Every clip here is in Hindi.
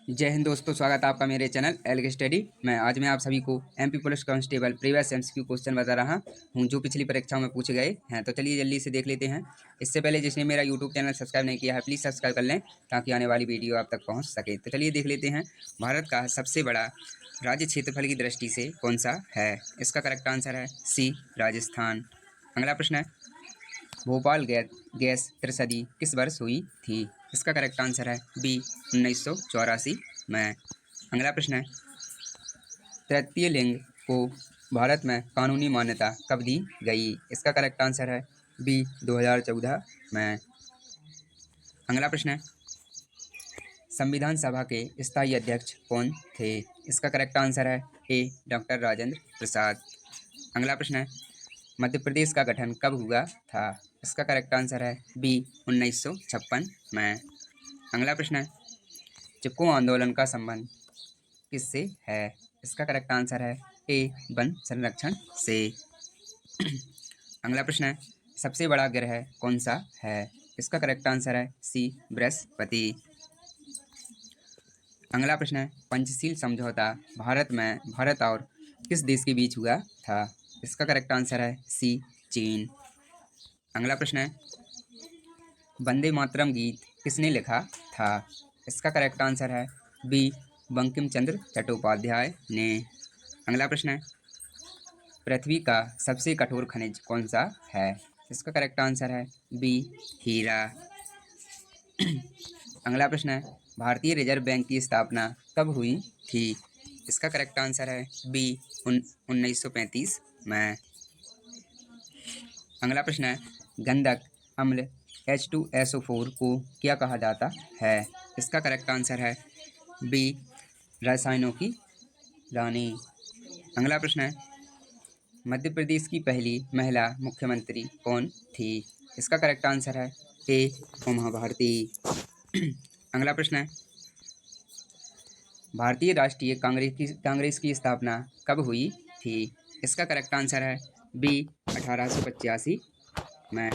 जय हिंद दोस्तों, स्वागत है आपका मेरे चैनल एलके स्टडी में। आज मैं आप सभी को MP police constable previous MCQ question बता रहा हूं जो पिछली परीक्षाओं में पूछे गए हैं। तो चलिए जल्दी से देख लेते हैं। इससे पहले जिसने मेरा यूट्यूब चैनल सब्सक्राइब नहीं किया है प्लीज़ सब्सक्राइब कर लें ताकि आने वाली वीडियो आप तक पहुँच सके। तो चलिए देख लेते हैं। भारत का सबसे बड़ा राज्य क्षेत्रफल की दृष्टि से कौन सा है? इसका करेक्ट आंसर है सी, राजस्थान। अगला प्रश्न है, भोपाल गैस त्रसदी किस वर्ष हुई थी? इसका करेक्ट आंसर है बी, 1984 में। अगला प्रश्न है, तृतीय लिंग को भारत में कानूनी मान्यता कब दी गई? इसका करेक्ट आंसर है बी, 2014 में। अगला प्रश्न है, संविधान सभा के स्थायी अध्यक्ष कौन थे? इसका करेक्ट आंसर है ए, डॉक्टर राजेंद्र प्रसाद। अगला प्रश्न है, मध्य प्रदेश का गठन कब हुआ था? इसका करेक्ट आंसर है बी, 1956 में। अगला प्रश्न है, चिपको आंदोलन का संबंध किससे है? इसका करेक्ट आंसर है ए, वन संरक्षण से। अगला प्रश्न है, सबसे बड़ा ग्रह कौन सा है? इसका करेक्ट आंसर है सी, बृहस्पति। अगला प्रश्न है, पंचशील समझौता भारत और किस देश के बीच हुआ था? इसका करेक्ट आंसर है सी, चीन। अगला प्रश्न है, वंदे मातरम गीत किसने लिखा था? इसका करेक्ट आंसर है बी, बंकिम चंद्र चट्टोपाध्याय ने। अगला प्रश्न है, पृथ्वी का सबसे कठोर खनिज कौन सा है? इसका करेक्ट आंसर है बी, हीरा। अगला प्रश्न है, भारतीय रिजर्व बैंक की स्थापना कब हुई थी? इसका करेक्ट आंसर है बी, 1935 में। अगला प्रश्न है, गंधक अम्ल H2SO4 को क्या कहा जाता है? इसका करेक्ट आंसर है बी, रसायनों की रानी। अगला प्रश्न है, मध्य प्रदेश की पहली महिला मुख्यमंत्री कौन थी? इसका करेक्ट आंसर है ए, उमा भारती। अगला प्रश्न है, भारतीय राष्ट्रीय कांग्रेस की स्थापना कब हुई थी? इसका करेक्ट आंसर है बी, 1885 में।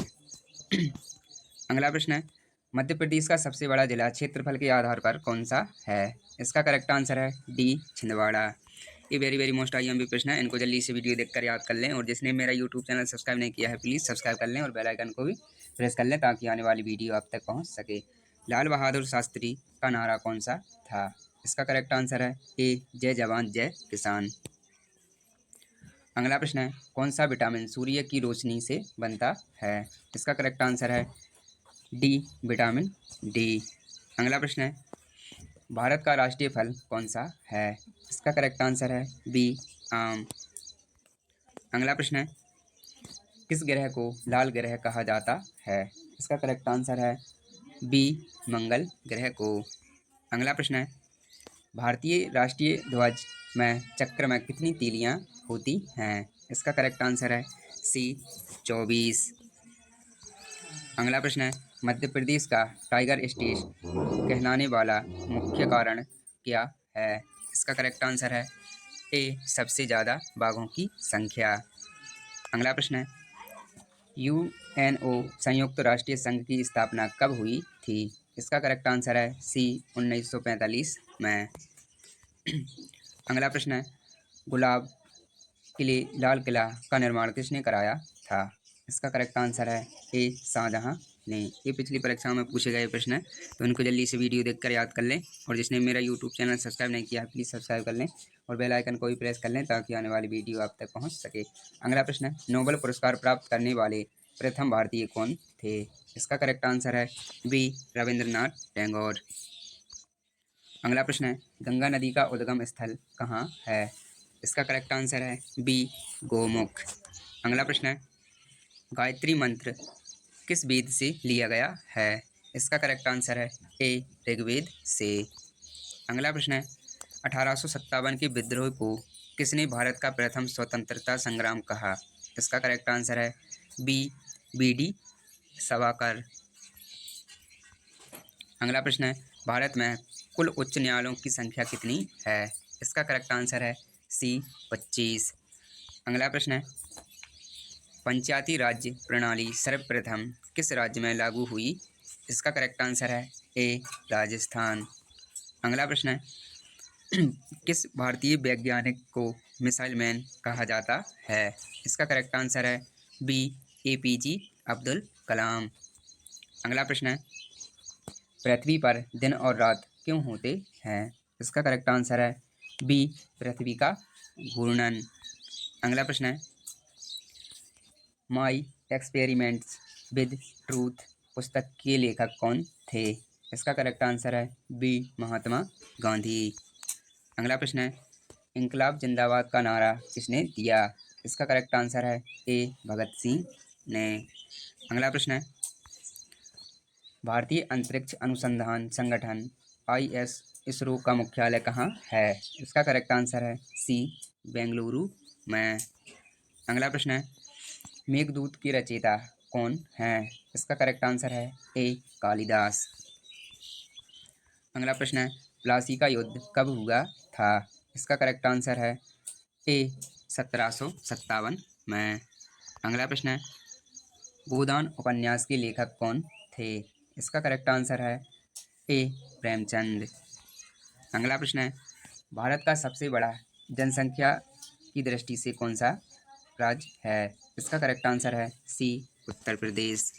अगला प्रश्न है, मध्य प्रदेश का सबसे बड़ा जिला क्षेत्रफल के आधार पर कौन सा है? इसका करेक्ट आंसर है डी, छिंदवाड़ा। ये वेरी मोस्ट IMP प्रश्न है, इनको जल्दी से वीडियो देखकर याद कर लें। और जिसने मेरा यूट्यूब चैनल सब्सक्राइब नहीं किया है प्लीज़ सब्सक्राइब कर लें और बेल आइकन को भी प्रेस कर लें ताकि आने वाली वीडियो आप तक पहुंच सके। लाल बहादुर शास्त्री का नारा कौन सा था? इसका करेक्ट आंसर है ए, जय जवान जय किसान। अगला प्रश्न है, कौन सा विटामिन सूर्य की रोशनी से बनता है? इसका करेक्ट आंसर है डी, विटामिन डी। अगला प्रश्न है, भारत का राष्ट्रीय फल कौन सा है? इसका करेक्ट आंसर है बी, आम। अगला प्रश्न है, किस ग्रह को लाल ग्रह कहा जाता है? इसका करेक्ट आंसर है बी, मंगल ग्रह को। अगला प्रश्न है, भारतीय राष्ट्रीय ध्वज में चक्र में कितनी तीलियां होती हैं? इसका करेक्ट आंसर है सी, 24। अगला प्रश्न है, मध्य प्रदेश का टाइगर स्टेट कहलाने वाला मुख्य कारण क्या है? इसका करेक्ट आंसर है ए, सबसे ज़्यादा बाघों की संख्या। अगला प्रश्न है, UNO संयुक्त राष्ट्रीय संघ की स्थापना कब हुई थी? इसका करेक्ट आंसर है सी, 1945 में। अगला प्रश्न है, गुलाब किले लाल किला का निर्माण किसने कराया था? इसका करेक्ट आंसर है ए, शाहजहां ने। ये पिछली परीक्षाओं में पूछे गए प्रश्न है, तो इनको जल्दी से वीडियो देखकर याद कर लें। और जिसने मेरा यूट्यूब चैनल सब्सक्राइब नहीं किया है प्लीज़ सब्सक्राइब कर लें और बेल आइकन को भी प्रेस कर लें ताकि आने वाली वीडियो आप तक पहुँच सके। अगला प्रश्न है, नोबेल पुरस्कार प्राप्त करने वाले प्रथम भारतीय कौन थे? इसका करेक्ट आंसर है बी, रविंद्रनाथ टैगोर। अगला प्रश्न है, गंगा नदी का उद्गम स्थल कहाँ है? इसका करेक्ट आंसर है बी, गोमुख। अगला प्रश्न है, गायत्री मंत्र किस वेद से लिया गया है? इसका करेक्ट आंसर है ए, ऋग्वेद से। अगला प्रश्न है, 1857 के विद्रोह को किसने भारत का प्रथम स्वतंत्रता संग्राम कहा? इसका करेक्ट आंसर है बी, BD सावरकर। अगला प्रश्न है, भारत में कुल उच्च न्यायालयों की संख्या कितनी है? इसका करेक्ट आंसर है सी, 25। अगला प्रश्न है, पंचायती राज्य प्रणाली सर्वप्रथम किस राज्य में लागू हुई? इसका करेक्ट आंसर है ए, राजस्थान। अगला प्रश्न है किस भारतीय वैज्ञानिक को मिसाइल मैन कहा जाता है? इसका करेक्ट आंसर है बी APJ अब्दुल कलाम। अगला प्रश्न है पृथ्वी पर दिन और रात क्यों होते हैं? इसका करेक्ट आंसर है बी पृथ्वी का घूर्णन। अगला प्रश्न है माई एक्सपेरिमेंट्स विद ट्रूथ पुस्तक के लेखक कौन थे? इसका करेक्ट आंसर है बी महात्मा गांधी। अगला प्रश्न है इनकलाब जिंदाबाद का नारा किसने दिया? इसका करेक्ट आंसर है ए भगत सिंह ने। अगला प्रश्न है भारतीय अंतरिक्ष अनुसंधान संगठन IS इसरो का मुख्यालय कहाँ है? इसका करेक्ट आंसर है सी बेंगलुरु में। अगला प्रश्न है मेघदूत की रचयिता कौन है? इसका करेक्ट आंसर है ए कालिदास। अगला प्रश्न है प्लासी का युद्ध कब हुआ था? इसका करेक्ट आंसर है ए 1757 में। अगला प्रश्न है गोदान उपन्यास के लेखक कौन थे? इसका करेक्ट आंसर है ए प्रेमचंद। अगला प्रश्न है भारत का सबसे बड़ा जनसंख्या की दृष्टि से कौन सा राज्य है? इसका करेक्ट आंसर है सी उत्तर प्रदेश।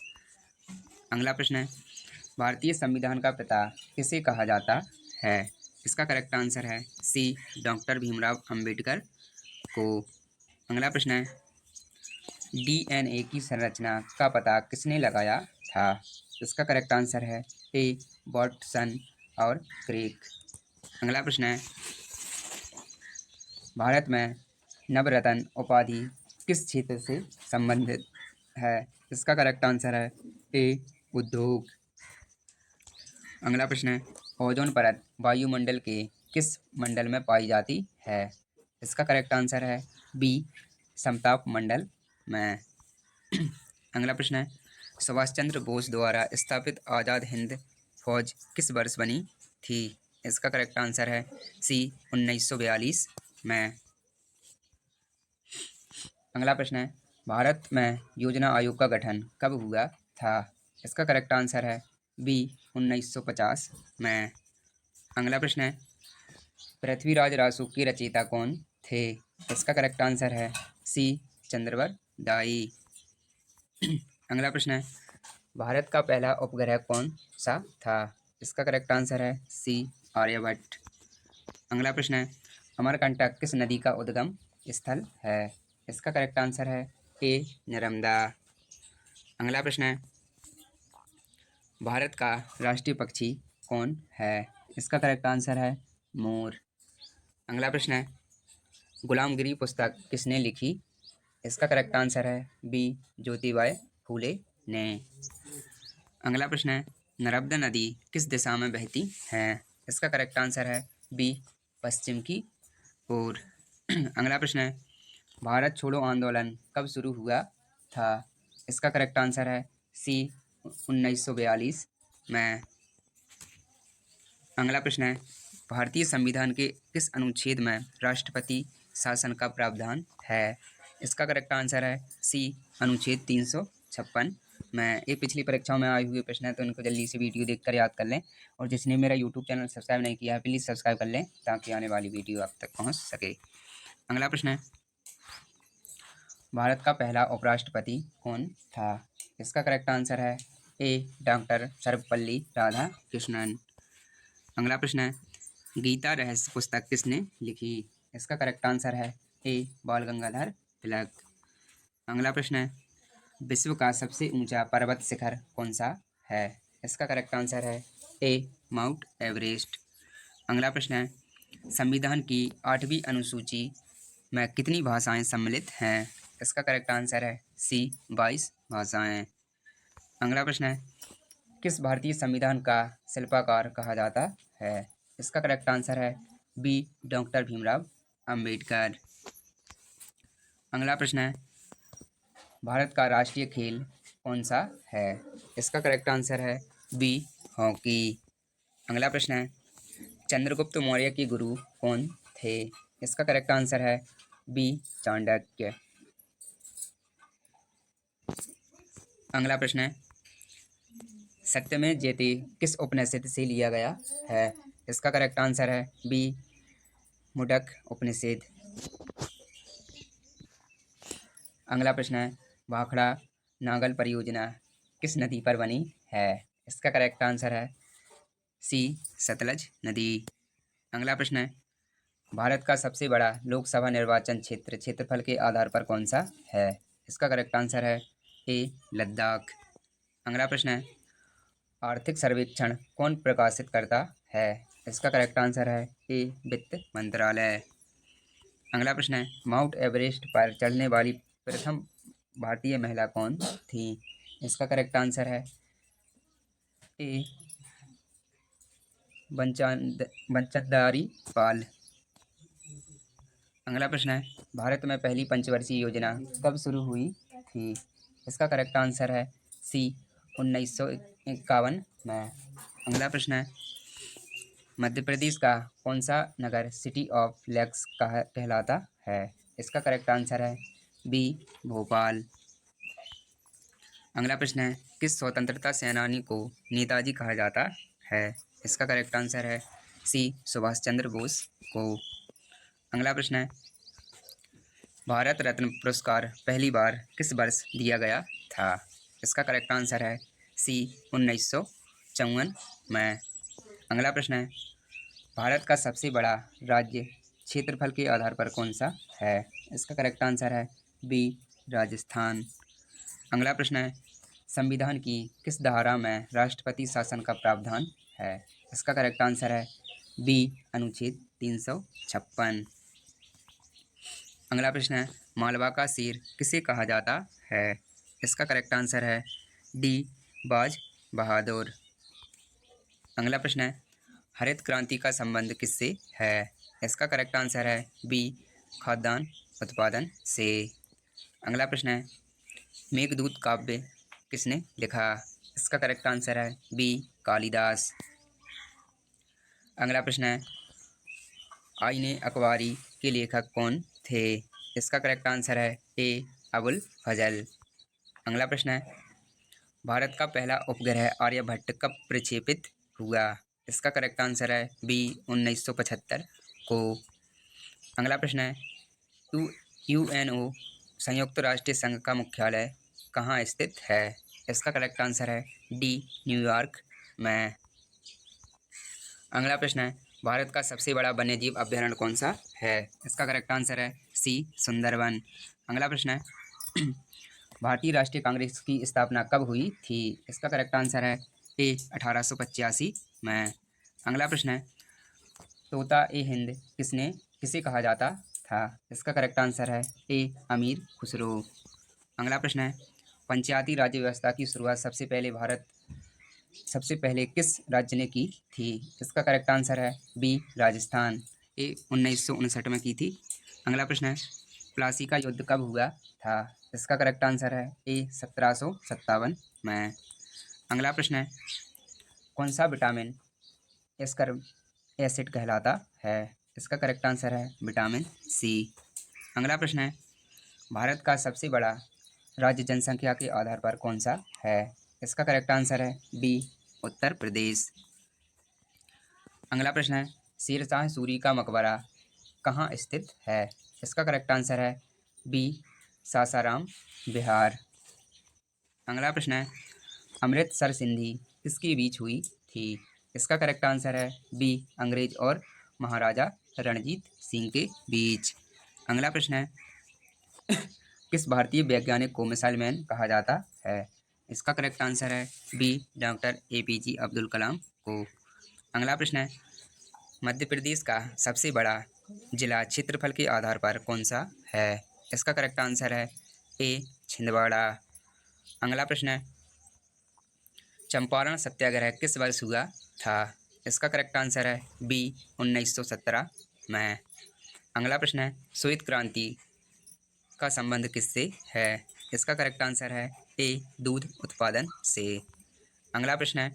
अगला प्रश्न है भारतीय संविधान का पिता किसे कहा जाता है? इसका करेक्ट आंसर है सी डॉक्टर भीमराव अंबेडकर को। अगला प्रश्न है DNA की संरचना का पता किसने लगाया था? इसका करेक्ट आंसर है ए वाटसन और क्रिक। अगला प्रश्न है भारत में नवरत्न उपाधि किस क्षेत्र से संबंधित है? इसका करेक्ट आंसर है ए उद्योग। अगला प्रश्न है ओजोन परत वायुमंडल के किस मंडल में पाई जाती है? इसका करेक्ट आंसर है बी समताप मंडल में। अगला प्रश्न है सुभाष चंद्र बोस द्वारा स्थापित आज़ाद हिंद फौज किस वर्ष बनी थी? इसका करेक्ट आंसर है सी 1942 में। अगला प्रश्न है भारत में योजना आयोग का गठन कब हुआ था? इसका करेक्ट आंसर है बी 1950 में। अगला प्रश्न है पृथ्वीराज रासो के रचयिता कौन थे? इसका करेक्ट आंसर है सी चंद्रवर दाई। अगला प्रश्न है भारत का पहला उपग्रह कौन सा था? इसका करेक्ट आंसर है सी आर्यभट्ट। अगला प्रश्न है अमरकंटक किस नदी का उद्गम स्थल है? इसका करेक्ट आंसर है ए नर्मदा। अगला प्रश्न है भारत का राष्ट्रीय पक्षी कौन है? इसका करेक्ट आंसर है मोर। अगला प्रश्न है गुलामगिरी पुस्तक किसने लिखी? इसका करेक्ट आंसर है बी ज्योतिबाई फूले ने। अगला प्रश्न है नर्मदा नदी किस दिशा में बहती है? इसका करेक्ट आंसर है बी पश्चिम की ओर। अगला प्रश्न है भारत छोड़ो आंदोलन कब शुरू हुआ था? इसका करेक्ट आंसर है सी 1942 में। अगला प्रश्न है भारतीय संविधान के किस अनुच्छेद में राष्ट्रपति शासन का प्रावधान है? इसका करेक्ट आंसर है सी अनुच्छेद 356 में। ये पिछली परीक्षाओं में आए हुए प्रश्न है तो इनको जल्दी से वीडियो देखकर याद कर लें और जिसने मेरा यूट्यूब चैनल सब्सक्राइब नहीं किया है प्लीज़ सब्सक्राइब कर लें ताकि आने वाली वीडियो आप तक पहुंच सके। अगला प्रश्न है भारत का पहला उपराष्ट्रपति कौन था? इसका करेक्ट आंसर है ए डॉक्टर सर्वपल्ली राधाकृष्णन। अगला प्रश्न है गीता रहस्य पुस्तक किसने लिखी? इसका करेक्ट आंसर है ए बाल गंगाधर तिलक। अगला प्रश्न है विश्व का सबसे ऊंचा पर्वत शिखर कौन सा है? इसका करेक्ट आंसर है ए माउंट एवरेस्ट। अगला प्रश्न है संविधान की 8वीं अनुसूची में कितनी भाषाएं सम्मिलित हैं? इसका करेक्ट आंसर है सी 22 भाषाएं। अगला प्रश्न है किस भारतीय संविधान का शिल्पकार कहा जाता है? इसका करेक्ट आंसर है बी डॉक्टर भीमराव अंबेडकर। अगला प्रश्न है भारत का राष्ट्रीय खेल कौन सा है? इसका करेक्ट आंसर है बी हॉकी। अगला प्रश्न है चंद्रगुप्त मौर्य के गुरु कौन थे? इसका करेक्ट आंसर है बी चाणक्य। अगला प्रश्न है सत्यमेव जयते किस उपनिषद से लिया गया है? इसका करेक्ट आंसर है बी मुडक उपनिषद। अगला प्रश्न है भाखड़ा नागल परियोजना किस नदी पर बनी है? इसका करेक्ट आंसर है सी सतलज नदी। अगला प्रश्न है भारत का सबसे बड़ा लोकसभा निर्वाचन क्षेत्र क्षेत्रफल के आधार पर कौन सा है? इसका करेक्ट आंसर है ए लद्दाख। अगला प्रश्न है आर्थिक सर्वेक्षण कौन प्रकाशित करता है? इसका करेक्ट आंसर है ए वित्त मंत्रालय। अगला प्रश्न है माउंट एवरेस्ट पर चढ़ने वाली प्रथम भारतीय महिला कौन थी? इसका करेक्ट आंसर है ए बंचदारी पाल। अगला प्रश्न है भारत में पहली पंचवर्षीय योजना कब शुरू हुई थी? इसका करेक्ट आंसर है सी 1951 में। अगला प्रश्न है मध्य प्रदेश का कौन सा नगर सिटी ऑफ लेक्स कहलाता है? इसका करेक्ट आंसर है बी भोपाल। अगला प्रश्न है किस स्वतंत्रता सेनानी को नेताजी कहा जाता है? इसका करेक्ट आंसर है सी सुभाष चंद्र बोस को। अगला प्रश्न है भारत रत्न पुरस्कार पहली बार किस वर्ष दिया गया था? इसका करेक्ट आंसर है सी 1954 में। अगला प्रश्न है भारत का सबसे बड़ा राज्य क्षेत्रफल के आधार पर कौन सा है? इसका करेक्ट आंसर है बी राजस्थान। अगला प्रश्न है संविधान की किस धारा में राष्ट्रपति शासन का प्रावधान है? इसका करेक्ट आंसर है बी अनुच्छेद 356। अगला प्रश्न है मालवा का शेर किसे कहा जाता है? इसका करेक्ट आंसर है डी बाज बहादुर। अगला प्रश्न है हरित क्रांति का संबंध किससे है? इसका करेक्ट आंसर है बी खाद्यान्न उत्पादन से। अगला प्रश्न है मेघदूत काव्य किसने लिखा? इसका करेक्ट आंसर है बी कालिदास। अगला प्रश्न है आईने अकबारी के लेखक कौन थे? इसका करेक्ट आंसर है ए अबुल फजल। अगला प्रश्न है भारत का पहला उपग्रह आर्यभट्ट कब प्रक्षेपित हुआ? इसका करेक्ट आंसर है बी 1975 को। अगला प्रश्न है यूएनओ संयुक्त राष्ट्र संघ का मुख्यालय कहाँ स्थित है? इसका करेक्ट आंसर है डी न्यूयॉर्क में। अगला प्रश्न है भारत का सबसे बड़ा वन्यजीव अभ्यारण्य कौन सा है? इसका करेक्ट आंसर है सी सुंदरवन। अगला प्रश्न है भारतीय राष्ट्रीय कांग्रेस की स्थापना कब हुई थी? इसका करेक्ट आंसर है ए 1885 में। अगला प्रश्न है तोता ए हिंद किसे कहा जाता था? इसका करेक्ट आंसर है ए अमीर खुसरो। अगला प्रश्न है पंचायती राज व्यवस्था की शुरुआत सबसे पहले किस राज्य ने की थी? इसका करेक्ट आंसर है बी राजस्थान। ए 1959 में की थी। अगला प्रश्न है प्लासी का युद्ध कब हुआ था? इसका करेक्ट आंसर है ए 1757 में। अगला प्रश्न है कौन सा विटामिन एस्कर एसिड कहलाता है? इसका करेक्ट आंसर है विटामिन सी। अगला प्रश्न है भारत का सबसे बड़ा राज्य जनसंख्या के आधार पर कौन सा है? इसका करेक्ट आंसर है बी उत्तर प्रदेश। अगला प्रश्न है शेरशाह सूरी का मकबरा कहाँ स्थित है? इसका करेक्ट आंसर है बी सासाराम बिहार। अगला प्रश्न है अमृतसर संधि किसके बीच हुई थी? इसका करेक्ट आंसर है बी अंग्रेज और महाराजा रणजीत सिंह के बीच। अगला प्रश्न है किस भारतीय वैज्ञानिक को मिसाइल मैन कहा जाता है? इसका करेक्ट आंसर है B doctor APJ Abdul Kalam को। अगला प्रश्न है मध्य प्रदेश का सबसे बड़ा जिला क्षेत्रफल के आधार पर कौन सा है? इसका करेक्ट आंसर है ए छिंदवाड़ा। अगला प्रश्न है चंपारण सत्याग्रह किस वर्ष हुआ था? इसका करेक्ट आंसर है बी 1917 में। अगला प्रश्न है श्वेत क्रांति का संबंध किससे है? इसका करेक्ट आंसर है ए दूध उत्पादन से। अगला प्रश्न है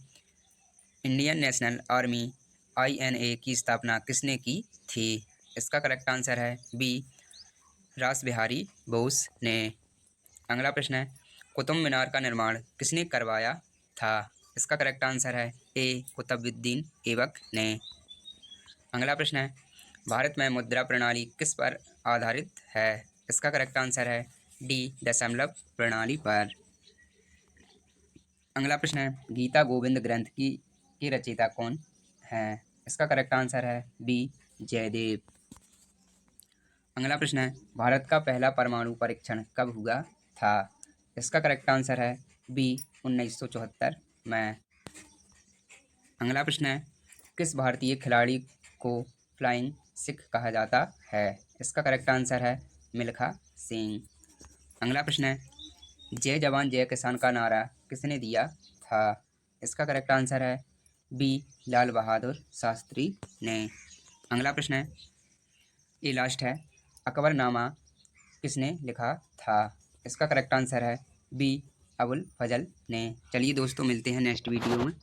इंडियन नेशनल आर्मी INA की स्थापना किसने की थी? इसका करेक्ट आंसर है बी रास बिहारी बोस ने। अगला प्रश्न है कुतुब मीनार का निर्माण किसने करवाया था? इसका करेक्ट आंसर है ए कुतुबुद्दीन ऐबक ने। अगला प्रश्न है, भारत में मुद्रा प्रणाली किस पर आधारित है? इसका करेक्ट आंसर है डी, दशमलव प्रणाली पर। अगला प्रश्न है, गीता गोविंद ग्रंथ की रचयिता कौन है? इसका करेक्ट आंसर है बी, जयदेव। अगला प्रश्न है, भारत का पहला परमाणु परीक्षण कब हुआ था? इसका करेक्ट आंसर है बी, 1974 में। अगला प्रश्न है, किस भारतीय खिलाड़ी को फ्लाइंग सिख कहा जाता है? इसका करेक्ट आंसर है मिल्खा सिंह। अगला प्रश्न है, जय जवान जय किसान का नारा किसने दिया था? इसका करेक्ट आंसर है बी, लाल बहादुर शास्त्री ने। अगला प्रश्न है, ये लास्ट है, अकबरनामा किसने लिखा था? इसका करेक्ट आंसर है बी, अबुल फजल ने। चलिए दोस्तों, मिलते हैं नेक्स्ट वीडियो में।